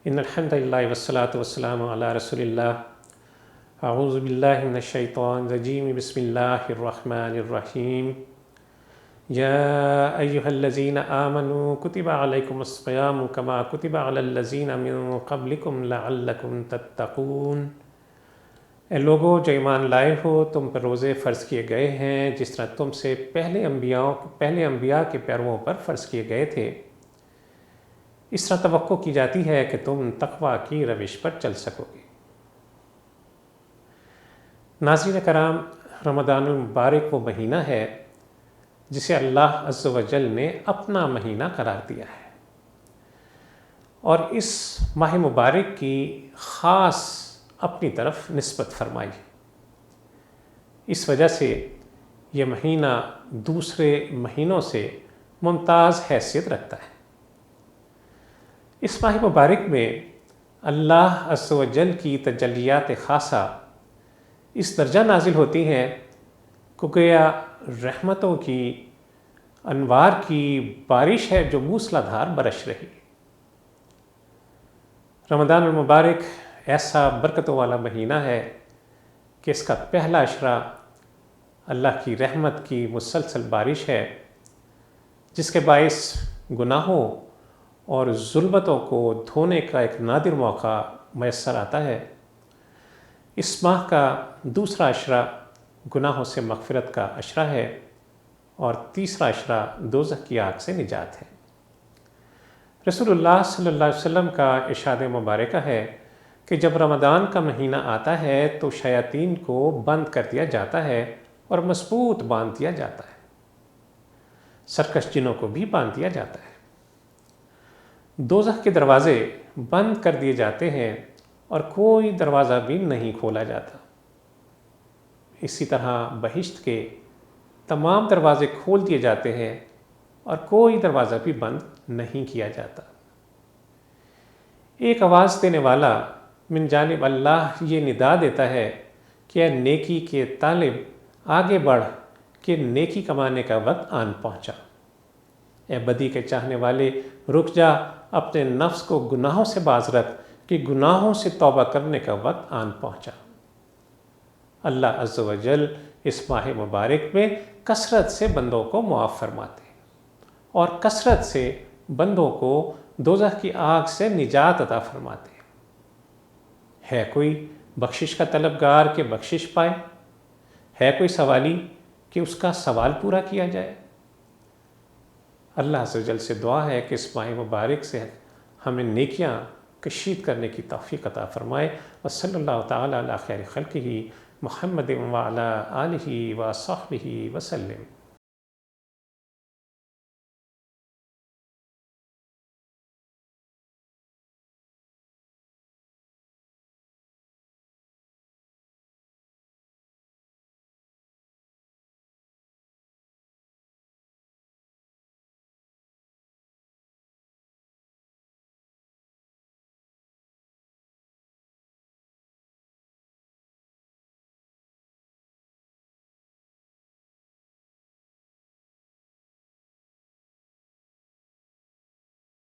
ان الحمد للہ والصلاة والسلام علی رسول اللہ اعوذ باللہ من الشیطان الرجیم بسم اللہ الرحمن الرحیم یا ایہا الذین آمنوا کتب علیکم الصیام کما کتب علی الذین من قبلکم لعلکم تتقون۔ اے لوگو جو ایمان لائے ہو، تم پر روزے فرض کیے گئے ہیں جس طرح تم سے پہلے انبیاء کے پیرووں پر فرض کیے گئے تھے، اس طرح توقع کی جاتی ہے کہ تم تقوی کی روش پر چل سکو گے۔ ناظرین کرام، رمضان المبارک وہ مہینہ ہے جسے اللہ عز و جل نے اپنا مہینہ قرار دیا ہے، اور اس ماہ مبارک کی خاص اپنی طرف نسبت فرمائی۔ اس وجہ سے یہ مہینہ دوسرے مہینوں سے ممتاز حیثیت رکھتا ہے۔ اس ماہ مبارک میں اللہ عز و جل کی تجلیات خاصہ اس درجہ نازل ہوتی ہیں کہ گویا رحمتوں کی انوار کی بارش ہے جو موسلا دھار برش رہی۔ رمضان المبارک ایسا برکتوں والا مہینہ ہے کہ اس کا پہلا عشرہ اللہ کی رحمت کی مسلسل بارش ہے، جس کے باعث گناہوں اور ظلمتوں کو دھونے کا ایک نادر موقع میسر آتا ہے۔ اس ماہ کا دوسرا عشرہ گناہوں سے مغفرت کا عشرہ ہے، اور تیسرا عشرہ دوزخ کی آگ سے نجات ہے۔ رسول اللہ صلی اللہ علیہ وسلم کا ارشاد مبارکہ ہے کہ جب رمضان کا مہینہ آتا ہے تو شیاطین کو بند کر دیا جاتا ہے اور مضبوط باندھ دیا جاتا ہے، سرکش جنوں کو بھی باندھ دیا جاتا ہے، دوزخ کے دروازے بند کر دیے جاتے ہیں اور کوئی دروازہ بھی نہیں کھولا جاتا۔ اسی طرح بہشت کے تمام دروازے کھول دیے جاتے ہیں اور کوئی دروازہ بھی بند نہیں کیا جاتا۔ ایک آواز دینے والا من جانب اللہ یہ ندا دیتا ہے کہ اے نیکی کے طالب آگے بڑھ کہ نیکی کمانے کا وقت آن پہنچا۔ اے بدی کے چاہنے والے رک جا، اپنے نفس کو گناہوں سے باز رکھ کہ گناہوں سے توبہ کرنے کا وقت آن پہنچا۔ اللہ عز و جل اس ماہ مبارک میں کثرت سے بندوں کو معاف فرماتے ہیں اور کثرت سے بندوں کو دوزخ کی آگ سے نجات عطا فرماتے ہیں۔ ہے کوئی بخشش کا طلبگار کہ بخشش پائے؟ ہے کوئی سوالی کہ اس کا سوال پورا کیا جائے؟ اللہ عز و جل سے دعا ہے کہ اس ماہ مبارک سے ہمیں نیکیاں کشید کرنے کی توفیق عطا فرمائے۔ وصلی اللہ تعالی علی خیر خلقہ محمد وعلی آلہ وصحبہ وسلم۔